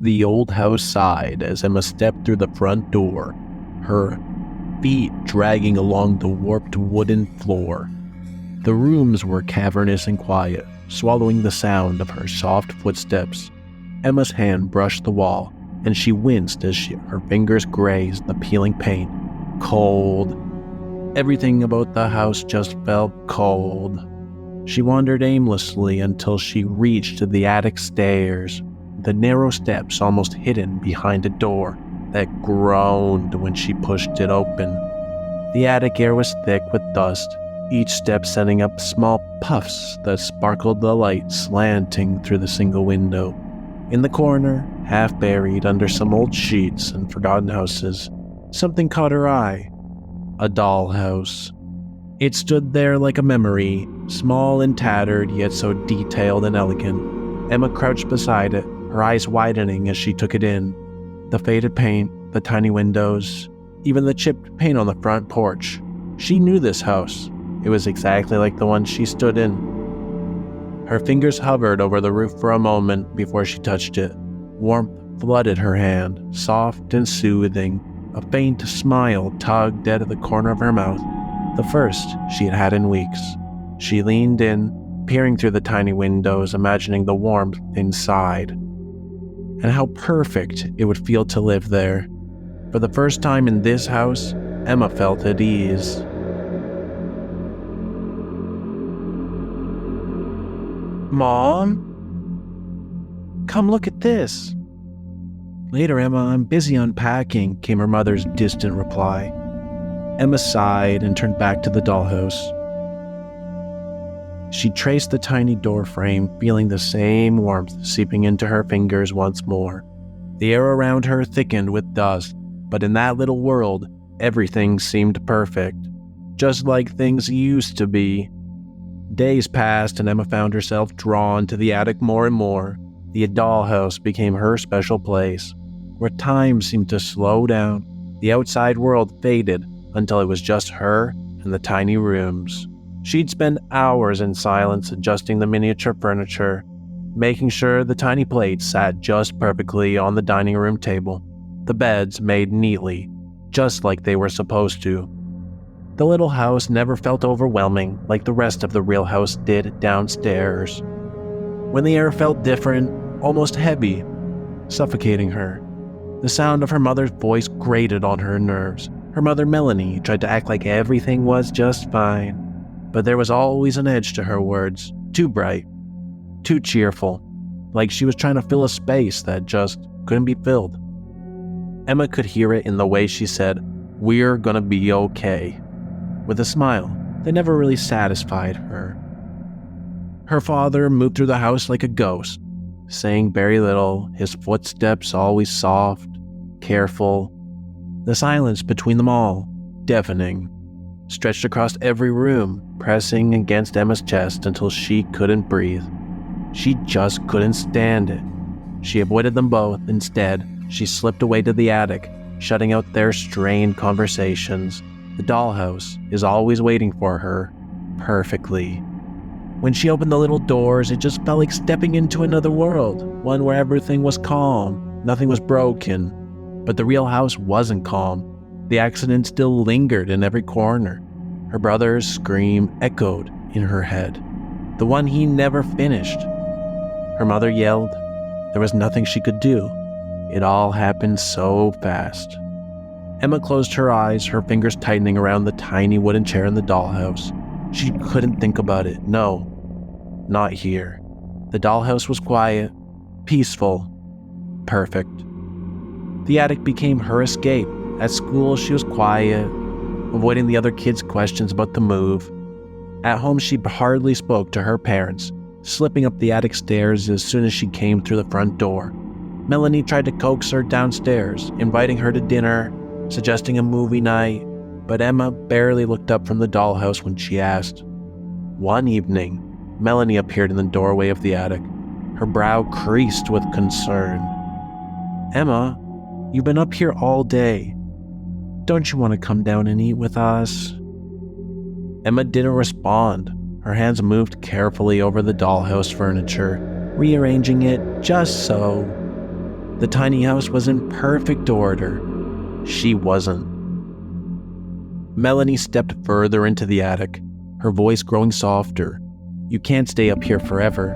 The old house sighed as Emma stepped through the front door, her feet dragging along the warped wooden floor. The rooms were cavernous and quiet, swallowing the sound of her soft footsteps. Emma's hand brushed the wall, and she winced as her fingers grazed the peeling paint. Cold. Everything about the house just felt cold. She wandered aimlessly until she reached the attic stairs, the narrow steps almost hidden behind a door that groaned when she pushed it open. The attic air was thick with dust, each step sending up small puffs that sparkled the light slanting through the single window. In the corner, half buried under some old sheets and forgotten houses, something caught her eye. A dollhouse. It stood there like a memory, small and tattered, yet so detailed and elegant. Emma crouched beside it, her eyes widening as she took it in. The faded paint, the tiny windows, even the chipped paint on the front porch. She knew this house. It was exactly like the one she stood in. Her fingers hovered over the roof for a moment before she touched it. Warmth flooded her hand, soft and soothing. A faint smile tugged at the corner of her mouth, the first she had had in weeks. She leaned in, peering through the tiny windows, imagining the warmth inside. And how perfect it would feel to live there. For the first time in this house, Emma felt at ease. Mom? Come look at this. Later, Emma, I'm busy unpacking, came her mother's distant reply. Emma sighed and turned back to the dollhouse. She traced the tiny door frame, feeling the same warmth seeping into her fingers once more. The air around her thickened with dust, but in that little world, everything seemed perfect, just like things used to be. Days passed and Emma found herself drawn to the attic more and more. The dollhouse became her special place, where time seemed to slow down. The outside world faded until it was just her and the tiny rooms. She'd spend hours in silence adjusting the miniature furniture, making sure the tiny plates sat just perfectly on the dining room table, the beds made neatly, just like they were supposed to. The little house never felt overwhelming like the rest of the real house did downstairs. When the air felt different, almost heavy, suffocating her, the sound of her mother's voice grated on her nerves. Her mother, Melanie, tried to act like everything was just fine, but there was always an edge to her words, too bright, too cheerful, like she was trying to fill a space that just couldn't be filled. Emma could hear it in the way she said, "We're gonna be okay," with a smile that never really satisfied her. Her father moved through the house like a ghost, saying very little, his footsteps always soft, careful. The silence between them all, deafening, stretched across every room, pressing against Emma's chest until she couldn't breathe. She just couldn't stand it. She avoided them both. Instead, she slipped away to the attic, shutting out their strained conversations. The dollhouse is always waiting for her, perfectly. When she opened the little doors, it just felt like stepping into another world, one where everything was calm, nothing was broken. But the real house wasn't calm. The accident still lingered in every corner. Her brother's scream echoed in her head, the one he never finished. Her mother yelled. There was nothing she could do. It all happened so fast. Emma closed her eyes, her fingers tightening around the tiny wooden chair in the dollhouse. She couldn't think about it. No, not here. The dollhouse was quiet, peaceful, perfect. The attic became her escape. At school, she was quiet, avoiding the other kids' questions about the move. At home, she hardly spoke to her parents, slipping up the attic stairs as soon as she came through the front door. Melanie tried to coax her downstairs, inviting her to dinner, suggesting a movie night, but Emma barely looked up from the dollhouse when she asked. One evening, Melanie appeared in the doorway of the attic, her brow creased with concern. Emma, you've been up here all day. Don't you want to come down and eat with us? Emma didn't respond. Her hands moved carefully over the dollhouse furniture, rearranging it just so. The tiny house was in perfect order. She wasn't. Melanie stepped further into the attic, her voice growing softer. "You can't stay up here forever.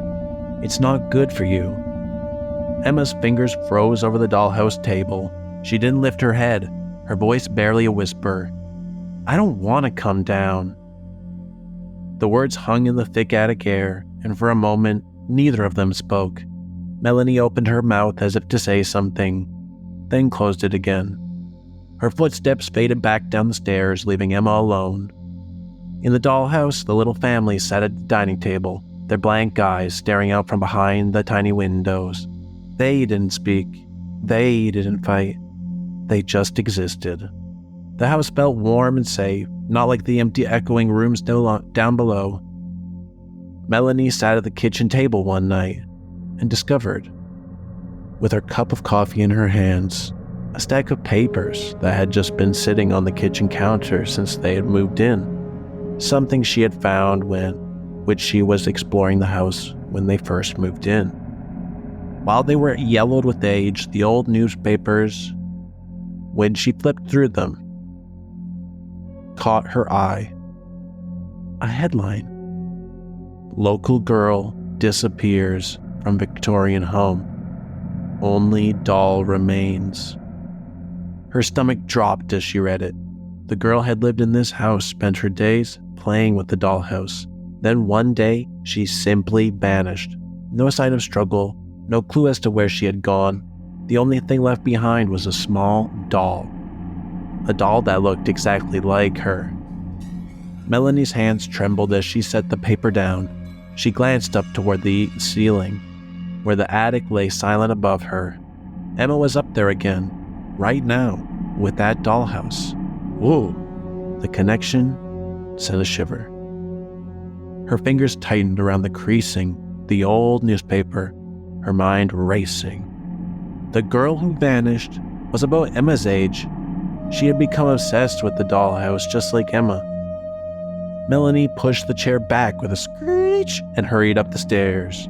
It's not good for you." Emma's fingers froze over the dollhouse table. She didn't lift her head, her voice barely a whisper. "I don't want to come down." The words hung in the thick attic air, and for a moment, neither of them spoke. Melanie opened her mouth as if to say something, then closed it again. Her footsteps faded back down the stairs, leaving Emma alone. In the dollhouse, the little family sat at the dining table, their blank eyes staring out from behind the tiny windows. They didn't speak. They didn't fight. They just existed. The house felt warm and safe, not like the empty echoing rooms down below. Melanie sat at the kitchen table one night and discovered, with her cup of coffee in her hands, a stack of papers that had just been sitting on the kitchen counter since they had moved in. Something she had found which she was exploring the house when they first moved in. While they were yellowed with age, the old newspapers, when she flipped through them, caught her eye. A headline: "Local girl disappears from Victorian home. Only doll remains." Her stomach dropped as she read it. The girl had lived in this house, spent her days playing with the dollhouse. Then one day, she simply vanished. No sign of struggle, no clue as to where she had gone. The only thing left behind was a small doll. A doll that looked exactly like her. Melanie's hands trembled as she set the paper down. She glanced up toward the ceiling, where the attic lay silent above her. Emma was up there again, right now, with that dollhouse. Whoa! The connection sent a shiver. Her fingers tightened around the creasing, the old newspaper, her mind racing. The girl who vanished was about Emma's age. She had become obsessed with the dollhouse just like Emma. Melanie pushed the chair back with a screech and hurried up the stairs,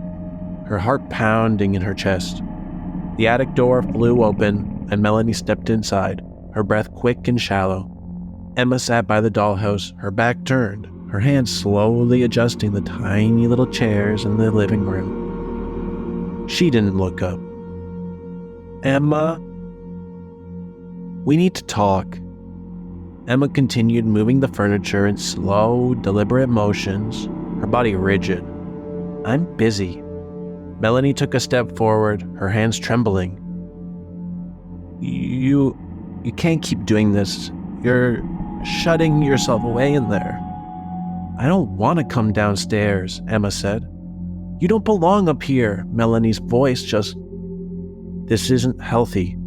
her heart pounding in her chest. The attic door flew open and Melanie stepped inside, her breath quick and shallow. Emma sat by the dollhouse, her back turned, her hands slowly adjusting the tiny little chairs in the living room. She didn't look up. "Emma? We need to talk." Emma continued moving the furniture in slow, deliberate motions, her body rigid. "I'm busy." Melanie took a step forward, her hands trembling. You can't keep doing this. You're shutting yourself away in there." "I don't want to come downstairs," Emma said. "You don't belong up here." Melanie's voice just... "This isn't healthy.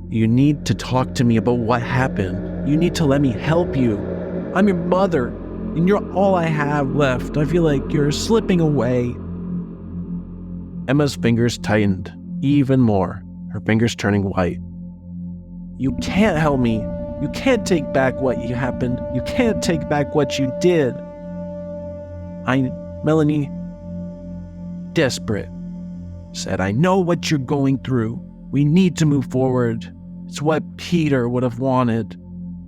You need to talk to me about what happened. You need to let me help you. I'm your mother, and you're all I have left. I feel like you're slipping away." Emma's fingers tightened even more, her fingers turning white. "You can't help me. You can't take back what happened. You can't take back what you did." Melanie, desperate, said, "I know what you're going through. We need to move forward. It's what Peter would have wanted."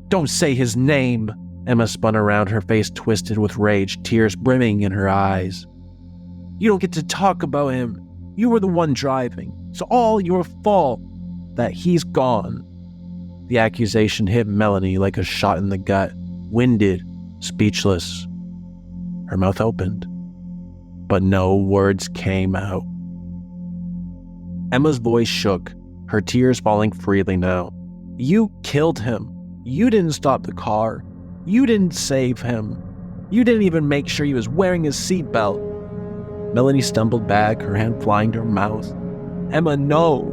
"Don't say his name." Emma spun around, her face twisted with rage, tears brimming in her eyes. "You don't get to talk about him. You were the one driving. It's all your fault that he's gone." The accusation hit Melanie like a shot in the gut, winded, speechless. Her mouth opened, but no words came out. Emma's voice shook, her tears falling freely now. "You killed him. You didn't stop the car. You didn't save him. You didn't even make sure he was wearing his seatbelt." Melanie stumbled back, her hand flying to her mouth. "Emma, no.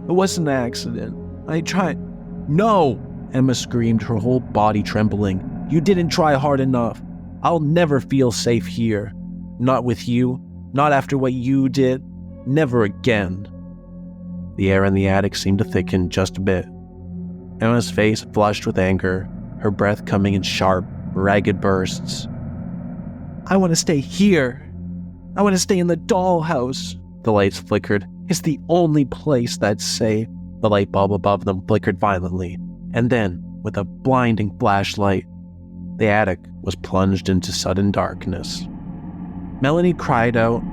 It wasn't an accident. I tried." "No!" Emma screamed, her whole body trembling. "You didn't try hard enough. I'll never feel safe here. Not with you. Not after what you did. Never again." The air in the attic seemed to thicken just a bit. Emma's face flushed with anger, her breath coming in sharp, ragged bursts. "I want to stay here. I want to stay in the dollhouse." The lights flickered. It's the only place that's safe." The light bulb above them flickered violently, and then, with a blinding flashlight, the attic was plunged into sudden darkness. Melanie cried out.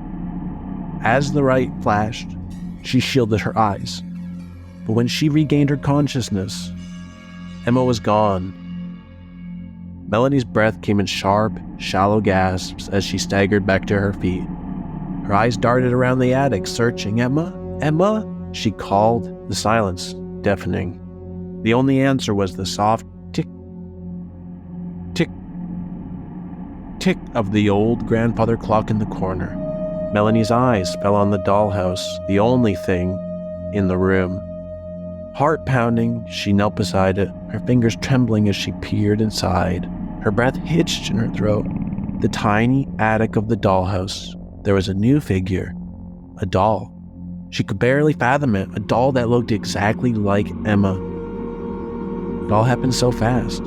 As the light flashed, she shielded her eyes. But when she regained her consciousness, Emma was gone. Melanie's breath came in sharp, shallow gasps as she staggered back to her feet. Her eyes darted around the attic, searching. "Emma? Emma?" she called, the silence deafening. The only answer was the soft tick, tick, tick of the old grandfather clock in the corner. Melanie's eyes fell on the dollhouse, the only thing in the room. Heart pounding, she knelt beside it, her fingers trembling as she peered inside. Her breath hitched in her throat. The tiny attic of the dollhouse. There was a new figure, a doll. She could barely fathom it, a doll that looked exactly like Emma. It all happened so fast.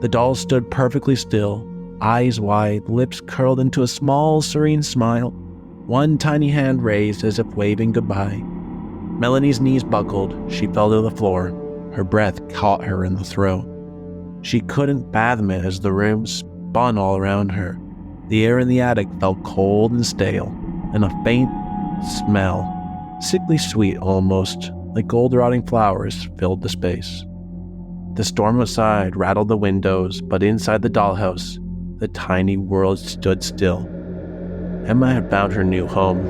The doll stood perfectly still, eyes wide, lips curled into a small, serene smile, one tiny hand raised as if waving goodbye. Melanie's knees buckled, she fell to the floor. Her breath caught her in the throat. She couldn't fathom it as the room spun all around her. The air in the attic felt cold and stale, and a faint smell, sickly sweet almost, like gold rotting flowers, filled the space. The storm outside rattled the windows, but inside the dollhouse, the tiny world stood still. Emma had found her new home,